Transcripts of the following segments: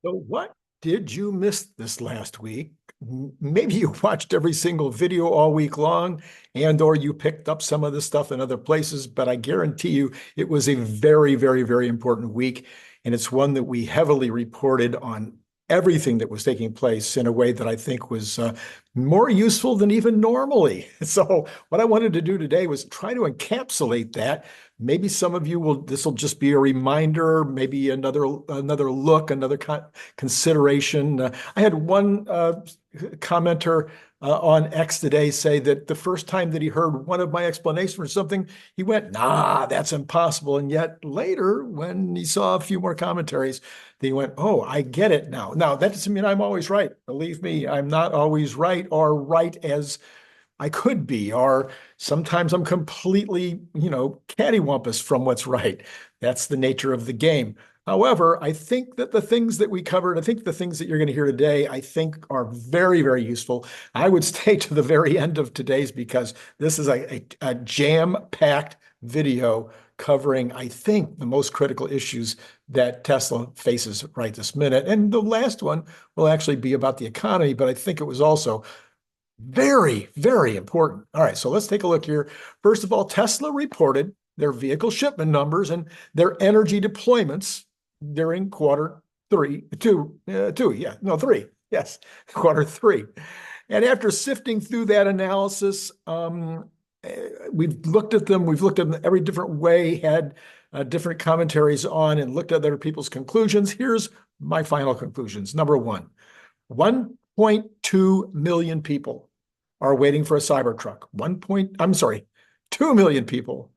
So what did you miss this last week? Maybe you watched every single video all week long and or you picked up some of the stuff in other places, but I guarantee you it was a very, very, very important week. And it's one that we heavily reported on everything that was taking place in a way that I think was more useful than even normally. So what I wanted to do today was try to encapsulate that. Maybe some of you will, this will just be a reminder, maybe another look, another consideration. I had one commenter on X today say that the first time that he heard one of my explanations for something, he went, nah, that's impossible. And yet later, when he saw a few more commentaries, he went, oh, I get it now. Now, that doesn't mean I'm always right. Believe me, I'm not always right or right as I could be, or sometimes I'm completely, cattywampus from what's right. That's the nature of the game. However, I think that the things that we covered, I think the things that you're going to hear today, I think are very, very useful. I would stay to the very end of today's because this is a jam-packed video covering, I think, the most critical issues that Tesla faces right this minute. And the last one will actually be about the economy, but I think it was also very, very important. All right, so let's take a look here. First of all, Tesla reported their vehicle shipment numbers and their energy deployments during three, yes, quarter three. And after sifting through that analysis, we've looked at them every different way, had different commentaries on and looked at other people's conclusions. Here's my final conclusions. Number one, 1.2 million people are waiting for a Cybertruck. 2 million people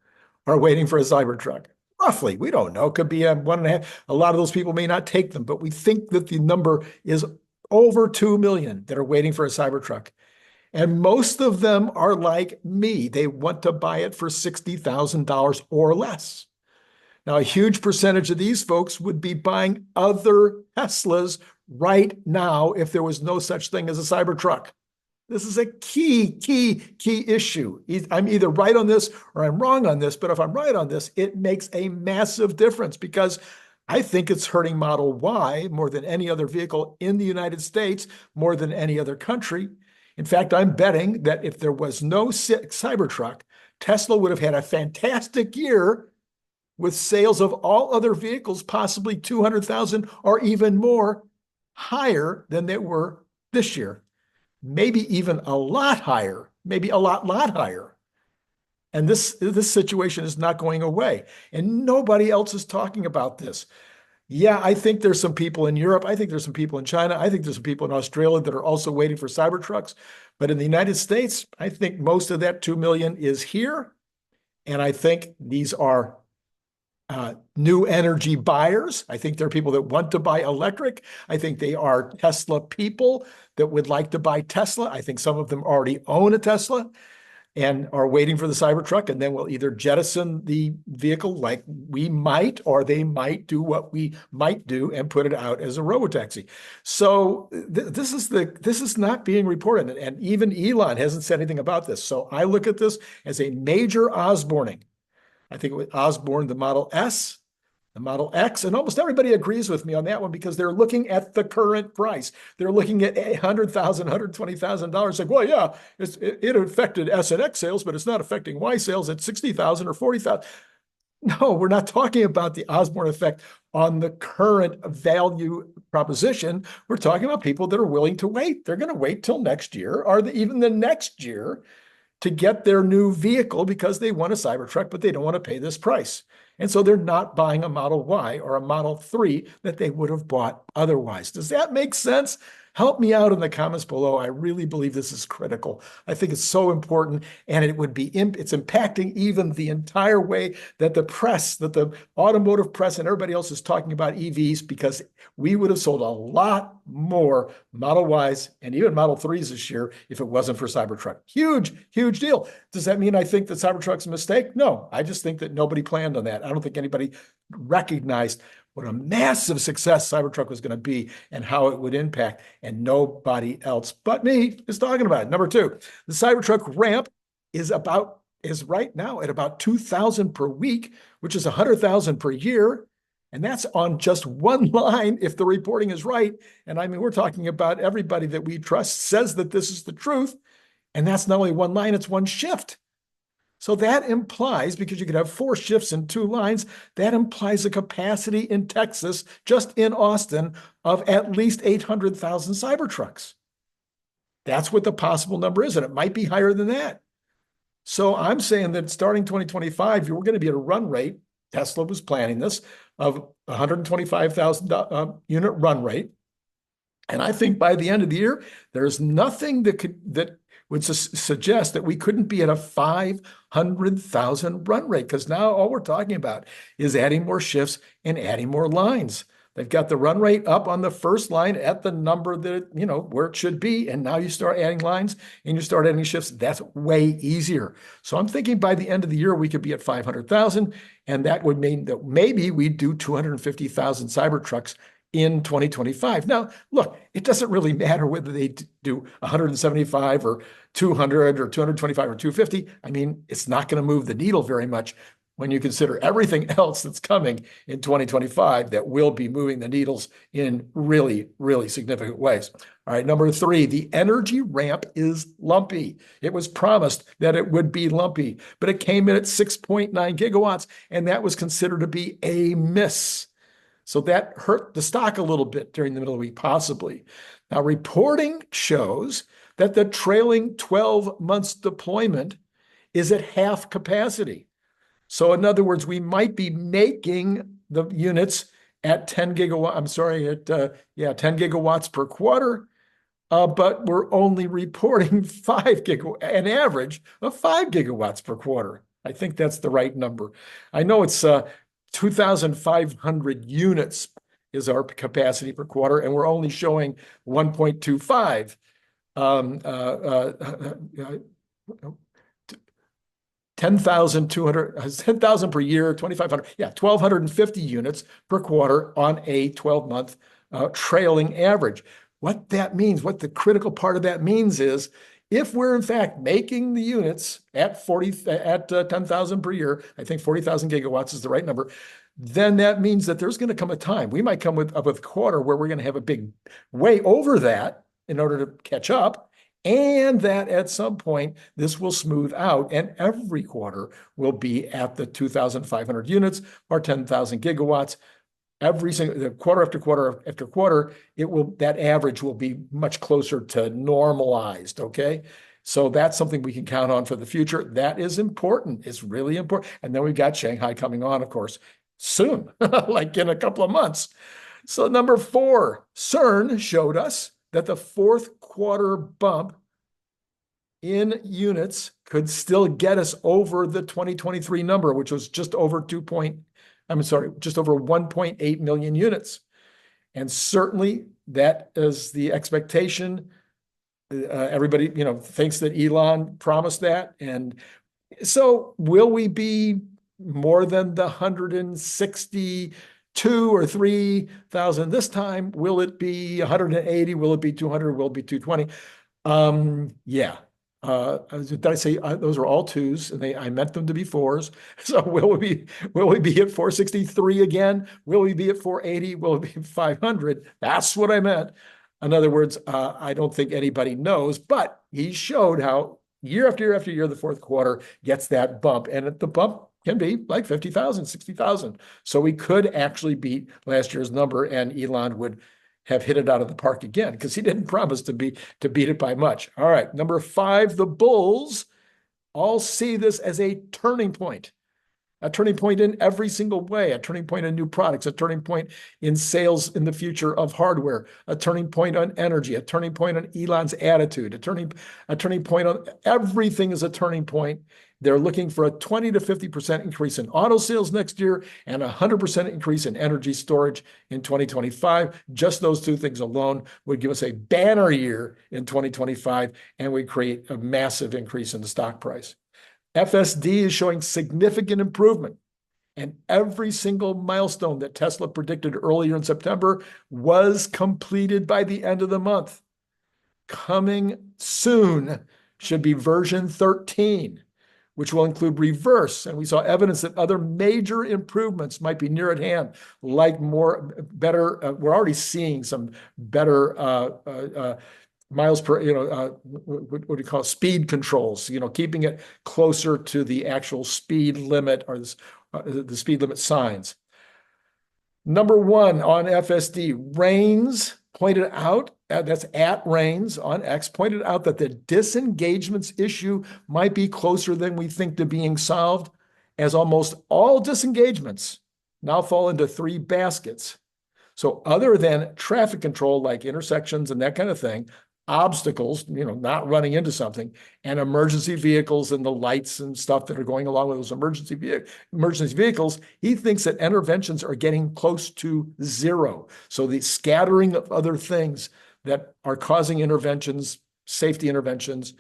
are waiting for a Cybertruck. Roughly, we don't know. It could be 1.5. A lot of those people may not take them, but we think that the number is over 2 million that are waiting for a Cybertruck. And most of them are like me. They want to buy it for $60,000 or less. Now, a huge percentage of these folks would be buying other Teslas right now if there was no such thing as a Cybertruck. This is a key issue. I'm either right on this or I'm wrong on this, but if I'm right on this, it makes a massive difference because I think it's hurting Model Y more than any other vehicle in the United States, more than any other country. In fact, I'm betting that if there was no Cybertruck, Tesla would have had a fantastic year with sales of all other vehicles, possibly 200,000 or even more higher than they were this year. Maybe even a lot higher, maybe a lot higher. And this situation is not going away. And nobody else is talking about this. Yeah, I think there's some people in Europe. I think there's some people in China. I think there's some people in Australia that are also waiting for Cybertrucks. But in the United States, I think most of that 2 million is here. And I think these are new energy buyers. I think there are people that want to buy electric. I think they are Tesla people that would like to buy Tesla. I think some of them already own a Tesla and are waiting for the Cybertruck, and then we'll either jettison the vehicle like we might, or they might do what we might do and put it out as a robotaxi. So this is not being reported, and even Elon hasn't said anything about this. So I look at this as a major Osborning. I think it was Osborne, the Model S, the Model X, and almost everybody agrees with me on that one because they're looking at the current price. They're looking at $100,000, $120,000. Like, well, yeah, it affected S and X sales, but it's not affecting Y sales at 60,000 or 40,000. No, we're not talking about the Osborne effect on the current value proposition. We're talking about people that are willing to wait. They're going to wait till next year or even the next year to get their new vehicle because they want a Cybertruck, but they don't want to pay this price. And so they're not buying a Model Y or a Model 3 that they would have bought otherwise. Does that make sense? Help me out in the comments below. I really believe this is critical. I think it's so important, and it's impacting even the entire way that the press, that the automotive press and everybody else is talking about EVs, because we would have sold a lot more Model Ys and even Model 3s this year if it wasn't for Cybertruck. Huge deal. Does that mean I think that Cybertruck's a mistake? No, I just think that nobody planned on that. I don't think anybody recognized what a massive success Cybertruck was going to be and how it would impact, and nobody else but me is talking about it. Number two, the Cybertruck ramp is right now at about 2,000 per week, which is 100,000 per year. And that's on just one line if the reporting is right. And I mean, we're talking about everybody that we trust says that this is the truth. And that's not only one line, it's one shift. So that implies, because you could have 4 shifts in 2 lines, that implies a capacity in Texas, just in Austin, of at least 800,000 Cybertrucks. That's what the possible number is, and it might be higher than that. So I'm saying that starting 2025, we're going to be at a run rate, Tesla was planning this, of 125,000 unit run rate. And I think by the end of the year, there's nothing that would suggest that we couldn't be at a 500,000 run rate, because now all we're talking about is adding more shifts and adding more lines. They've got the run rate up on the first line at the number that, where it should be. And now you start adding lines and you start adding shifts. That's way easier. So I'm thinking by the end of the year, we could be at 500,000. And that would mean that maybe we do 250,000 Cybertrucks in 2025. Now, look, it doesn't really matter whether they do 175 or 200 or 225 or 250. I mean, it's not going to move the needle very much when you consider everything else that's coming in 2025 that will be moving the needles in really, really significant ways. All right, number 3, the energy ramp is lumpy. It was promised that it would be lumpy, but it came in at 6.9 gigawatts, and that was considered to be a miss. So that hurt the stock a little bit during the middle of the week, possibly. Now, reporting shows that the trailing 12 months deployment is at half capacity. So in other words, we might be making the units at 10 gigawatts per quarter, but we're only reporting an average of 5 gigawatts per quarter. I think that's the right number. I know it's 2,500 units is our capacity per quarter, and we're only showing 1.25. 10,000 per year, 2,500, 1,250 units per quarter on a 12-month trailing average. What that means, what the critical part of that means is, if we're in fact making the units at 10,000 per year, I think 40,000 gigawatts is the right number, then that means that there's going to come a time, we might come up with a quarter where we're going to have a big way over that in order to catch up, and that at some point this will smooth out and every quarter will be at the 2,500 units or 10,000 gigawatts. Every single quarter after quarter after quarter, that average will be much closer to normalized. Okay, so that's something we can count on for the future. That is important. It's really important. And then we've got Shanghai coming on, of course, soon, like in a couple of months. So number 4, CERN showed us that the 4th quarter bump in units could still get us over the 2023 number, which was just over 1.8 million units. And certainly that is the expectation. Everybody, thinks that Elon promised that. And so will we be more than the 162 or 3,000 this time? Will it be 180? Will it be 200? Will it be 220? Yeah. Did I say those are all 2s? And I meant them to be 4s. So will we be at 463 again? Will we be at 480? Will it be 500? That's what I meant. In other words, I don't think anybody knows, but he showed how year after year after year, the 4th quarter gets that bump, and the bump can be like 50,000, 60,000. So we could actually beat last year's number, and Elon would have hit it out of the park again, because he didn't promise to beat it by much. All right, number 5, the bulls all see this as a turning point in every single way, a turning point in new products, a turning point in sales in the future of hardware, a turning point on energy, a turning point on Elon's attitude, a turning point on everything is a turning point. They're looking for a 20 to 50% increase in auto sales next year and a 100% increase in energy storage in 2025. Just those 2 things alone would give us a banner year in 2025, and would create a massive increase in the stock price. FSD is showing significant improvement, and every single milestone that Tesla predicted earlier in September was completed by the end of the month. Coming soon should be version 13. which will include reverse. And we saw evidence that other major improvements might be near at hand, like better, we're already seeing some better miles per, what do you call it? Speed controls, keeping it closer to the actual speed limit or the speed limit signs. Number one on FSD, Rains pointed out, that's at Rains on X, pointed out that the disengagements issue might be closer than we think to being solved, as almost all disengagements now fall into three baskets. So other than traffic control, like intersections and that kind of thing, obstacles, not running into something, and emergency vehicles and the lights and stuff that are going along with those emergency vehicles, he thinks that interventions are getting close to zero. So the scattering of other things that are causing interventions, safety interventions,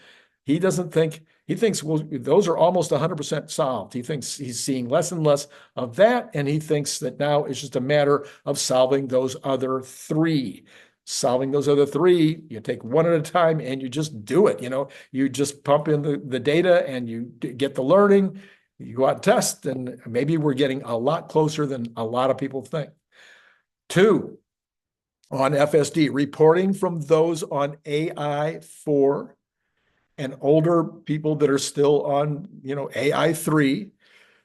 he thinks, well, those are almost 100% solved. He thinks he's seeing less and less of that, and he thinks that now it's just a matter of solving those other three. Solving those other three, you take one at a time and you just do it. You just pump in the data and you get the learning, you go out and test, and maybe we're getting a lot closer than a lot of people think. 2, on FSD, reporting from those on AI4 and older people that are still on, AI3,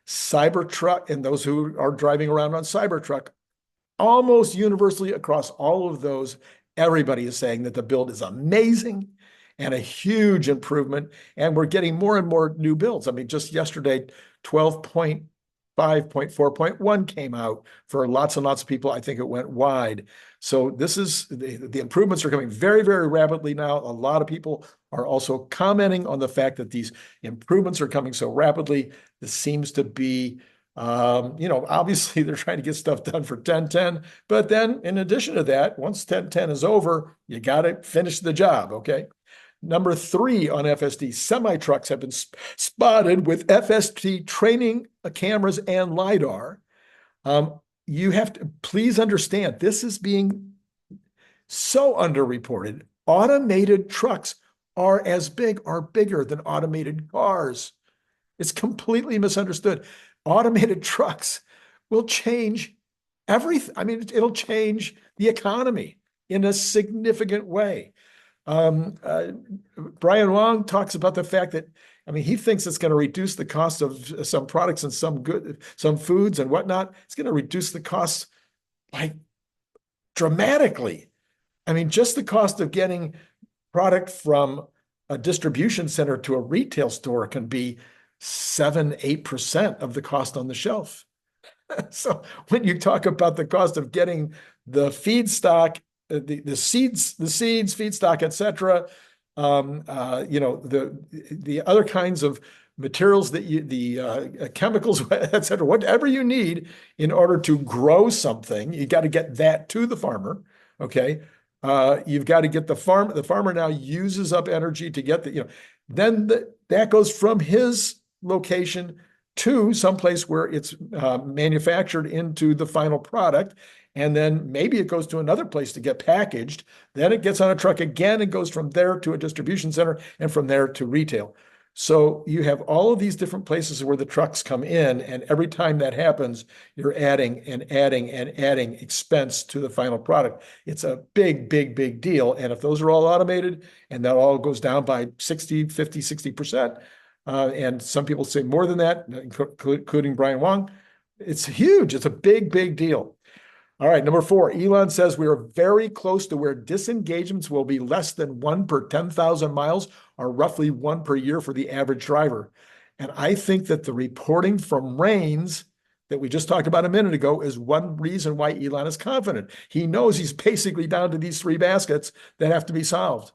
Cybertruck, and those who are driving around on Cybertruck. Almost universally across all of those, everybody is saying that the build is amazing and a huge improvement. And we're getting more and more new builds. I mean, just yesterday, 12.5.4.1 came out for lots and lots of people. I think it went wide. So this is the improvements are coming very, very rapidly now. A lot of people are also commenting on the fact that these improvements are coming so rapidly. This seems to be obviously they're trying to get stuff done for 10.10, but then in addition to that, once 10.10 is over, you got to finish the job, okay? Number 3 on FSD, semi-trucks have been spotted with FSD training cameras and LiDAR. You have to please understand, this is being so underreported. Automated trucks are bigger than automated cars. It's completely misunderstood. Automated trucks will change everything. I mean, it'll change the economy in a significant way. Brian Wong talks about the fact that, he thinks it's going to reduce the cost of some products and some foods and whatnot. It's going to reduce the costs like dramatically. Just the cost of getting product from a distribution center to a retail store can be 7-8% of the cost on the shelf. So when you talk about the cost of getting the feedstock, the seeds, feedstock, et cetera, the other kinds of materials that the chemicals, et cetera, whatever you need in order to grow something, you got to get that to the farmer. Okay. You've got to get the farmer now uses up energy to get then that goes from his location to someplace where it's manufactured into the final product. And then maybe it goes to another place to get packaged. Then it gets on a truck again and goes from there to a distribution center and from there to retail. So you have all of these different places where the trucks come in, and every time that happens, you're adding and adding and adding expense to the final product. It's a big, big, big deal. And if those are all automated and that all goes down by 60, 50, 60%, and some people say more than that, including Brian Wong, it's huge. It's a big, big deal. All right, number 4, Elon says we are very close to where disengagements will be less than 1 per 10,000 miles, or roughly 1 per year for the average driver. And I think that the reporting from Rains that we just talked about a minute ago is one reason why Elon is confident. He knows he's basically down to these 3 baskets that have to be solved.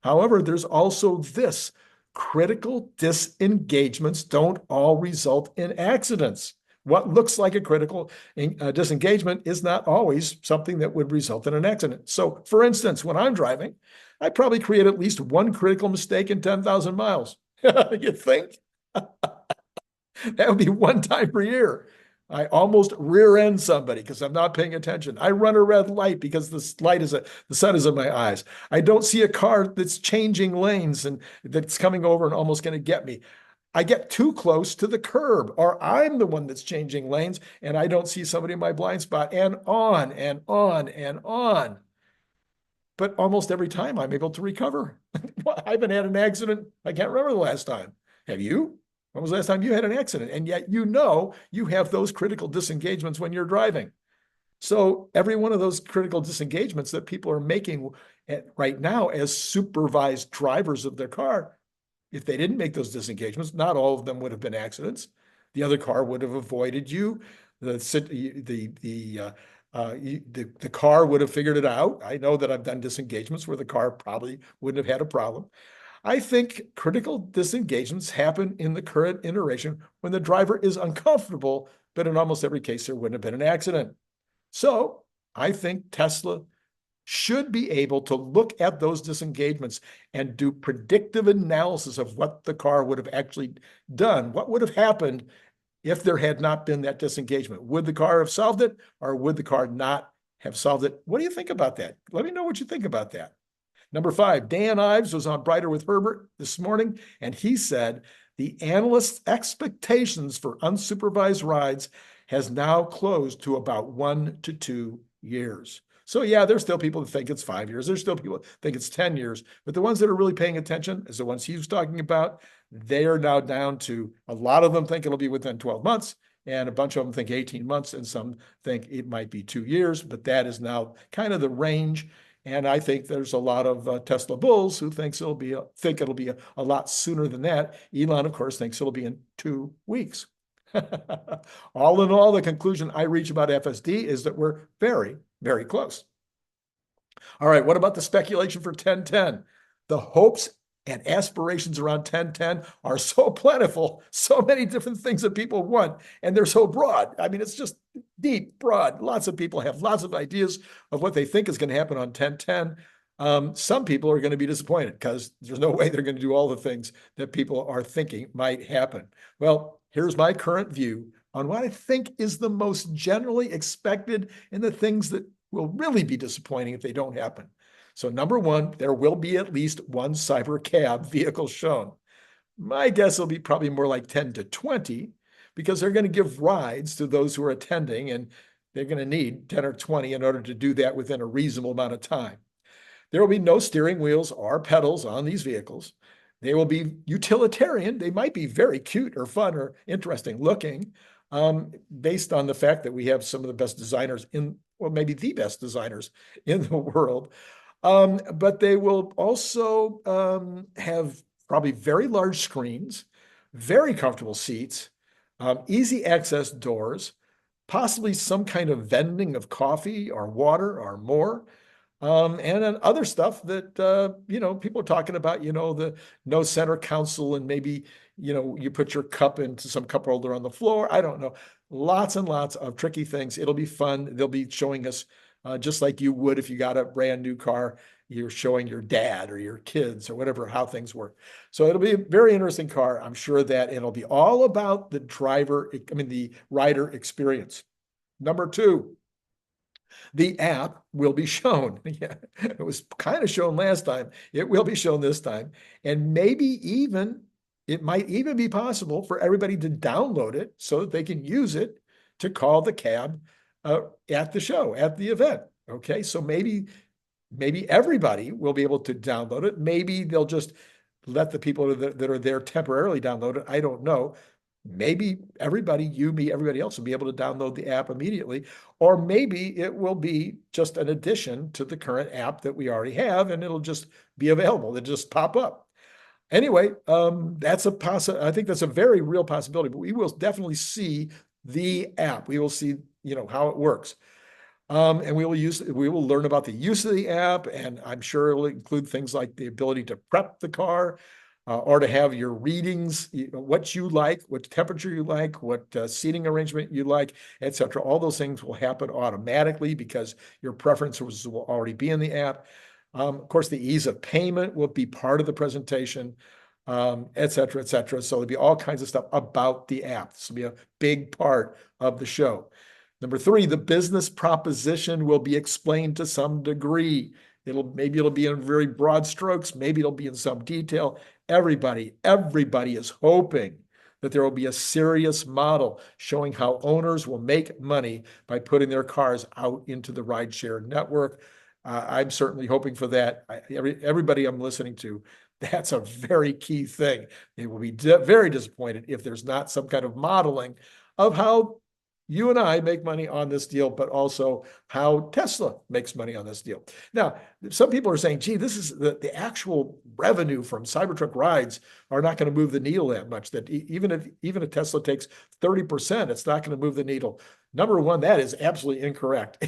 However, there's also this: critical disengagements don't all result in accidents. What looks like a critical disengagement is not always something that would result in an accident. So, for instance, when I'm driving, I probably create at least 1 critical mistake in 10,000 miles. You think? That would be 1 time per year. I almost rear end somebody because I'm not paying attention. I run a red light because the sun is in my eyes. I don't see a car that's changing lanes and that's coming over and almost going to get me. I get too close to the curb, or I'm the one that's changing lanes and I don't see somebody in my blind spot, and on and on and on. But almost every time I'm able to recover. I haven't had an accident. I can't remember the last time. Have you? When was the last time you had an accident? And yet you know you have those critical disengagements when you're driving. So every one of those critical disengagements that people are making right now as supervised drivers of their car, if they didn't make those disengagements, not all of them would have been accidents. The other car would have avoided you. The car would have figured it out. I know that I've done disengagements where the car probably wouldn't have had a problem. I think critical disengagements happen in the current iteration when the driver is uncomfortable, but in almost every case, there wouldn't have been an accident. So I think Tesla should be able to look at those disengagements and do predictive analysis of what the car would have actually done. What would have happened if there had not been that disengagement? Would the car have solved it, or would the car not have solved it? What do you think about that? Let me know what you think about that. Number 5, Dan Ives was on Brighter with Herbert this morning, and he said the analysts' expectations for unsupervised rides has now closed to about 1 to 2 years. So yeah, there's still people that think it's 5 years. There's still people that think it's 10 years. But the ones that are really paying attention, is the ones he was talking about, they are now down to, a lot of them think it'll be within 12 months, and a bunch of them think 18 months, and some think it might be 2 years. But that is now kind of the range. And I think there's a lot of Tesla bulls who think it'll be a lot sooner than that. Elon, of course, thinks it'll be in 2 weeks. All in all, the conclusion I reach about FSD is that we're very, very close. All right, what about the speculation for 1010? The hopes and aspirations around 1010 are so plentiful, so many different things that people want, and they're so broad. I mean, it's just deep, broad. Lots of people have lots of ideas of what they think is going to happen on 1010. Some people are going to be disappointed because there's no way they're going to do all the things that people are thinking might happen. Well, here's my current view on what I think is the most generally expected and the things that will really be disappointing if they don't happen. So number 1, there will be at least one cyber cab vehicle shown. My guess will be probably more like 10 to 20 because they're going to give rides to those who are attending, and they're going to need 10 or 20 in order to do that within a reasonable amount of time. There will be no steering wheels or pedals on these vehicles. They will be utilitarian. They might be very cute or fun or interesting looking, based on the fact that we have some of the best designers well, maybe the best designers in the world. But they will also have probably very large screens, very comfortable seats, easy access doors, possibly some kind of vending of coffee or water or more. And then other stuff that, people are talking about, the no center console, and maybe, you put your cup into some cup holder on the floor. I don't know. Lots and lots of tricky things. It'll be fun. They'll be showing us, just like you would if you got a brand new car, you're showing your dad or your kids or whatever, how things work. So it'll be a very interesting car. I'm sure that it'll be all about the rider experience. Number 2, the app will be shown. Yeah, it was kind of shown last time. It will be shown this time. And it might even be possible for everybody to download it so that they can use it to call the cab at the show, at the event. Okay, so maybe everybody will be able to download it. Maybe they'll just let the people that are there temporarily download it. I don't know. Maybe everybody, everybody else will be able to download the app immediately, or maybe it will be just an addition to the current app that we already have, and it'll just be available. It'll just pop up. Anyway, I think that's a very real possibility, but we will definitely see the app. We will see, how it works. And we will learn about the use of the app, and I'm sure it'll include things like the ability to prep the car, or to have your readings, what you like, what temperature you like, what seating arrangement you like, etc. All those things will happen automatically because your preferences will already be in the app. Of course, the ease of payment will be part of the presentation, etc., etc. So there'll be all kinds of stuff about the app. This will be a big part of the show. Number 3, the business proposition will be explained to some degree. Maybe it'll be in very broad strokes. Maybe it'll be in some detail. Everybody is hoping that there will be a serious model showing how owners will make money by putting their cars out into the rideshare network. I'm certainly hoping for that. Everybody I'm listening to, that's a very key thing. They will be very disappointed if there's not some kind of modeling of how you and I make money on this deal, but also how Tesla makes money on this deal. Now, some people are saying, gee, this is the actual revenue from Cybertruck rides are not going to move the needle that much, that even if Tesla takes 30%, it's not going to move the needle. Number one, that is absolutely incorrect.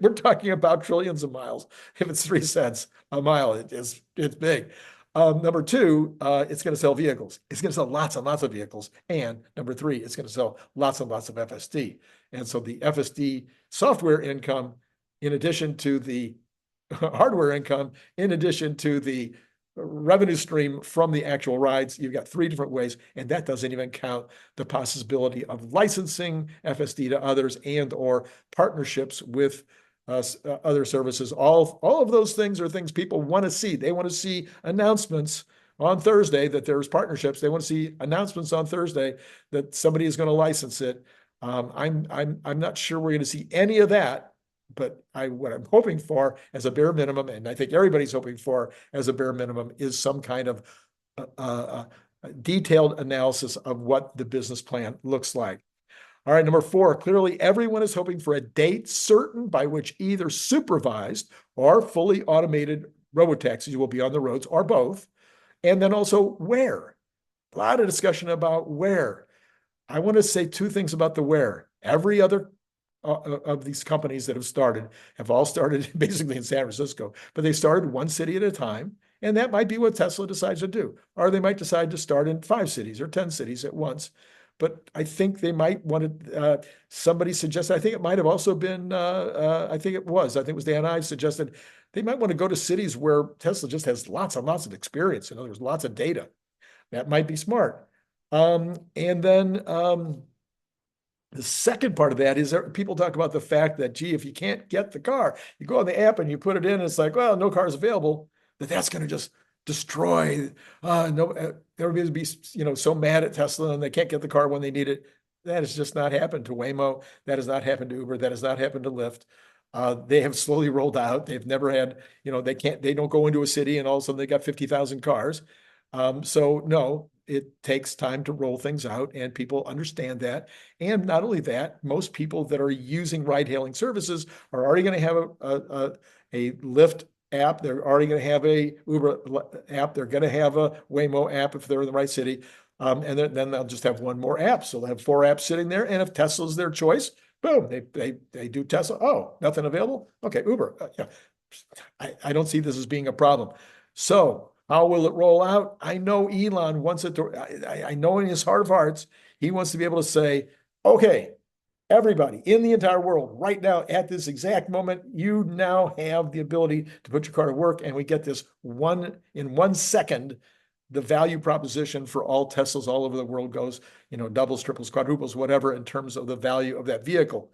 We're talking about trillions of miles. If it's 3 cents a mile, it's big. Number two, it's going to sell vehicles. It's going to sell lots and lots of vehicles. And number three, it's going to sell lots and lots of FSD. And so the FSD software income, in addition to the hardware income, in addition to the revenue stream from the actual rides, you've got 3 different ways, and that doesn't even count the possibility of licensing FSD to others and or partnerships with other services. All of those things are things people want to see. They want to see announcements on Thursday that there's partnerships. They want to see announcements on Thursday that somebody is going to license it. I'm not sure we're going to see any of that, but what I'm hoping for as a bare minimum, and I think everybody's hoping for as a bare minimum, is some kind of detailed analysis of what the business plan looks like. All right, number 4, clearly everyone is hoping for a date certain by which either supervised or fully automated robotaxis will be on the roads, or both. And then also where. A lot of discussion about where. I want to say 2 things about the where. Every other of these companies that have all started basically in San Francisco, but they started 1 city at a time. And that might be what Tesla decides to do. Or they might decide to start in 5 cities or 10 cities at once. But I think they might want to, somebody suggested, I think it might have also been, I think it was Dan Ives suggested, they might want to go to cities where Tesla just has lots and lots of experience. In other words, lots of data. That might be smart. And then the second part of that is people talk about the fact that, gee, if you can't get the car, you go on the app and you put it in, and it's like, well, no car is available, that's going to just destroy. Everybody's be so mad at Tesla and they can't get the car when they need it. That has just not happened to Waymo. That has not happened to Uber. That has not happened to Lyft. They have slowly rolled out. They've never had, they don't go into a city and all of a sudden they got 50,000 cars. So no, it takes time to roll things out, and people understand that. And not only that, most people that are using ride-hailing services are already going to have a Lyft app. They're already going to have a Uber app. They're going to have a Waymo app if they're in the right city. And then they'll just have one more app. So they'll have 4 apps sitting there. And if Tesla's their choice, boom, they do Tesla. Oh, nothing available? Okay, Uber. Yeah. I don't see this as being a problem. So how will it roll out? I know Elon wants it to, I know in his heart of hearts, he wants to be able to say, okay, everybody in the entire world right now at this exact moment, you now have the ability to put your car to work, and we get this in 1 second, the value proposition for all Teslas all over the world goes, doubles, triples, quadruples, whatever, in terms of the value of that vehicle.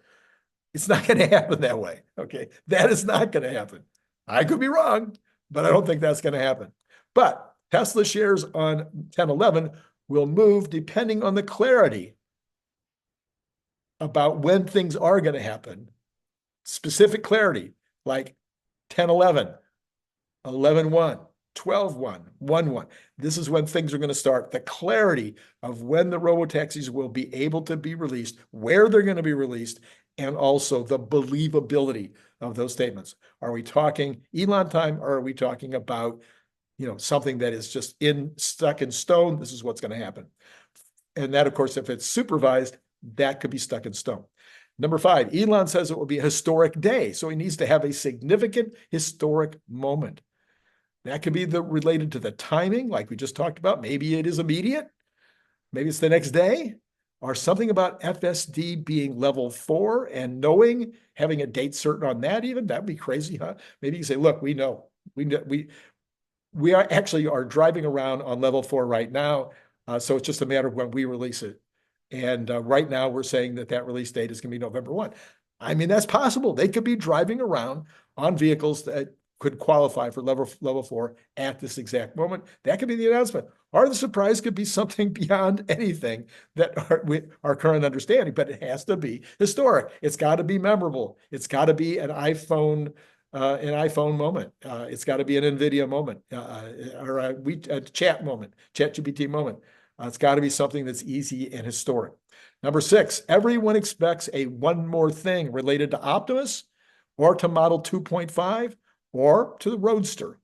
It's not going to happen that way. Okay. That is not going to happen. I could be wrong, but I don't think that's going to happen. But Tesla shares on 10/11 will move depending on the clarity about when things are going to happen. Specific clarity, like 10/11, 11/1, 12/1, 1/1. This is when things are going to start. The clarity of when the robotaxis will be able to be released, where they're going to be released, and also the believability of those statements. Are we talking Elon time, or are we talking about something that is just stuck in stone? This is what's going to happen. And that, of course, if it's supervised, that could be stuck in stone. Number 5, Elon says it will be a historic day. So he needs to have a significant historic moment. That could be related to the timing, like we just talked about. Maybe it is immediate. Maybe it's the next day, or something about FSD being level 4 and having a date certain on that even. That'd be crazy, huh? Maybe you say, look, we know. We are driving around on level 4 right now. So it's just a matter of when we release it. And right now we're saying that release date is going to be November 1. I mean, that's possible. They could be driving around on vehicles that could qualify for level 4 at this exact moment. That could be the announcement. Or the surprise could be something beyond anything that our current understanding, but it has to be historic. It's got to be memorable. It's got to be an iPhone moment. It's got to be an NVIDIA moment, or a chat moment, ChatGPT moment. It's got to be something that's easy and historic. Number 6, everyone expects a one more thing related to Optimus or to Model 2.5 or to the Roadster.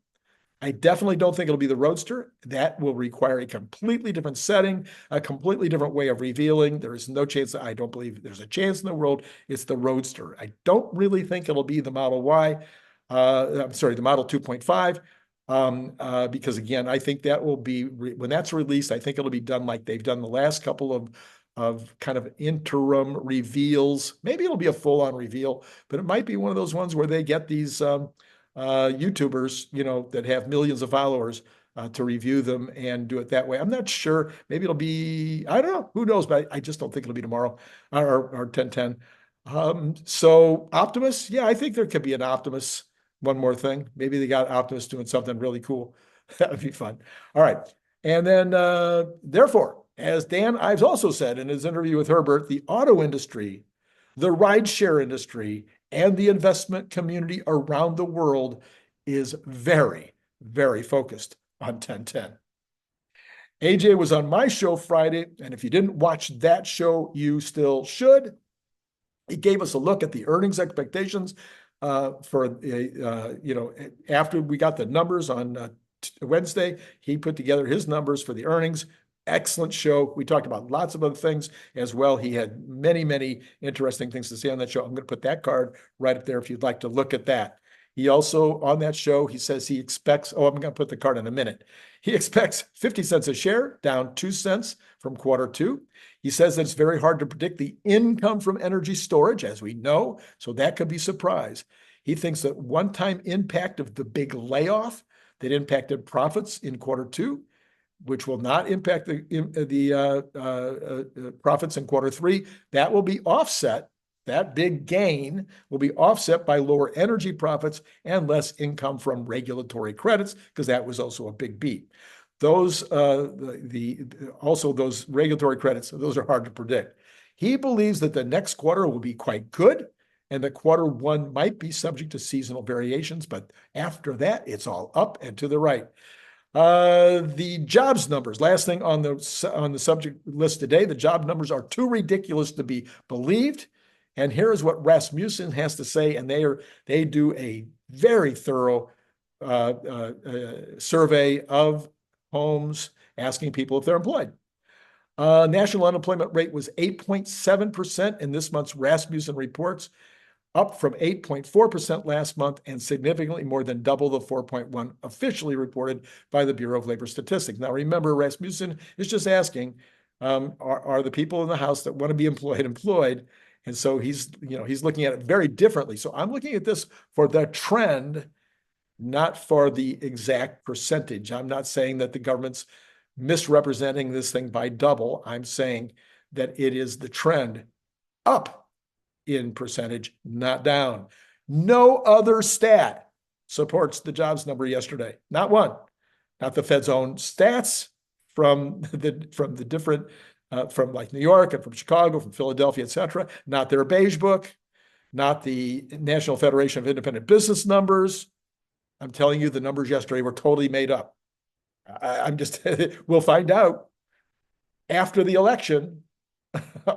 I definitely don't think it'll be the Roadster. That will require a completely different setting, a completely different way of revealing. There is no chance, I don't believe there's a chance in the world it's the Roadster. I don't really think it'll be the Model Y. I'm sorry, the Model 2.5. Because again, I think that will be, when that's released, I think it'll be done like they've done the last couple of kind of interim reveals. Maybe it'll be a full-on reveal, but it might be one of those ones where they get these YouTubers, that have millions of followers to review them and do it that way. I'm not sure. Maybe it'll be, I don't know, who knows, but I just don't think it'll be tomorrow or 10/10. So Optimus, yeah, I think there could be an Optimus. One more thing. Maybe they got Optimus doing something really cool. That would be fun. All right. And then, therefore, as Dan Ives also said in his interview with Herbert, the auto industry, the rideshare industry, and the investment community around the world is very, very focused on 10/10. AJ was on my show Friday, and if you didn't watch that show, you still should. He gave us a look at the earnings expectations for after we got the numbers on Wednesday. He put together his numbers for the earnings. Excellent show. We talked about lots of other things as well. He had many, many interesting things to say on that show. I'm going to put that card right up there if you'd like to look at that. He also, on that show, he says he expects, I'm going to put the card in a minute. He expects 50 cents a share, down 2 cents from Q2. He says that it's very hard to predict the income from energy storage, as we know, so that could be a surprise. He thinks that one-time impact of the big layoff that impacted profits in Q2, which will not impact the profits in Q3, that will be offset. That big gain will be offset by lower energy profits and less income from regulatory credits, because that was also a big beat. Those also those regulatory credits, those are hard to predict. He believes that the next quarter will be quite good, and that Q1 might be subject to seasonal variations, but after that, it's all up and to the right. The jobs numbers, last thing on the subject list today, the job numbers are too ridiculous to be believed. And here is what Rasmussen has to say, and they do a very thorough survey of homes, asking people if they're employed. National unemployment rate was 8.7% in this month's Rasmussen reports, up from 8.4% last month and significantly more than double the 4.1 officially reported by the Bureau of Labor Statistics. Now, remember, Rasmussen is just asking, are the people in the house that want to be employed? And so he's looking at it very differently. So I'm looking at this for the trend, not for the exact percentage. I'm not saying that the government's misrepresenting this thing by double. I'm saying that it is the trend up in percentage, not down. No other stat supports the jobs number yesterday. Not one. Not the Fed's own stats from the different from like New York and from Chicago, from Philadelphia, et cetera. Not their beige book, not the National Federation of Independent Business numbers. I'm telling you, the numbers yesterday were totally made up. We'll find out after the election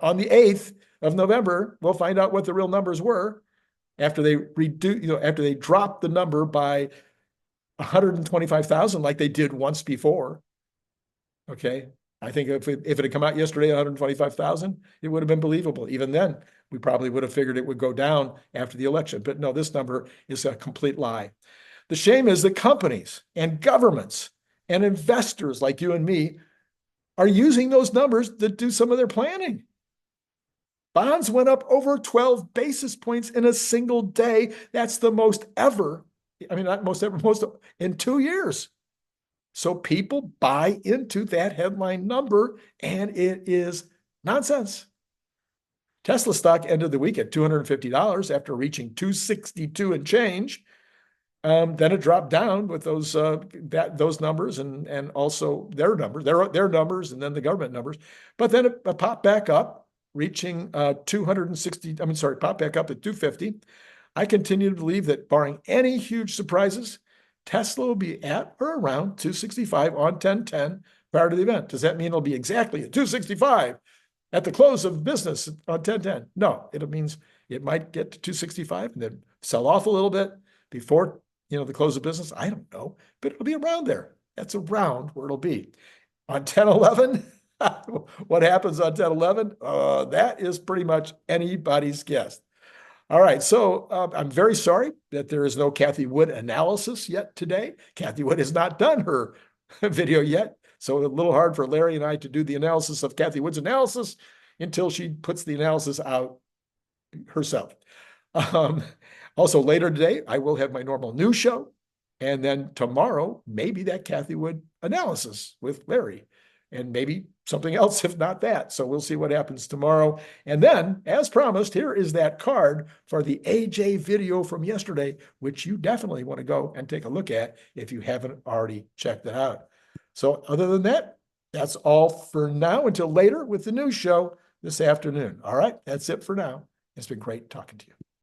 on the 8th of November. We'll find out what the real numbers were after they after they dropped the number by 125,000 like they did once before. Okay. I think if it had come out yesterday, 125,000, it would have been believable. Even then, we probably would have figured it would go down after the election. But no, this number is a complete lie. The shame is that companies and governments and investors like you and me are using those numbers to do some of their planning. Bonds went up over 12 basis points in a single day. That's the most ever. I mean, not most ever, most in 2 years. So people buy into that headline number, and it is nonsense. Tesla stock ended the week at $250 after reaching $262 and change. Then it dropped down with those those numbers and also their numbers, their numbers, and then the government numbers. But then it popped back up, reaching 260. I mean, sorry, popped back up at 250. I continue to believe that barring any huge surprises, Tesla will be at or around 265 on 10/10 prior to the event. Does that mean it'll be exactly at 265 at the close of business on 10/10? No, it means it might get to 265 and then sell off a little bit before the close of business. I don't know, but it'll be around there. That's around where it'll be. On 10/11, what happens on 10/11? That is pretty much anybody's guess. All right, so I'm very sorry that there is no Cathie Wood analysis yet today. Cathie Wood has not done her video yet, so a little hard for Larry and I to do the analysis of Cathie Wood's analysis until she puts the analysis out herself. Also, later today, I will have my normal news show. And then tomorrow, maybe that Cathie Wood analysis with Larry. And maybe something else, if not that. So we'll see what happens tomorrow. And then, as promised, here is that card for the AJ video from yesterday, which you definitely want to go and take a look at if you haven't already checked it out. So other than that, that's all for now until later with the news show this afternoon. All right, that's it for now. It's been great talking to you.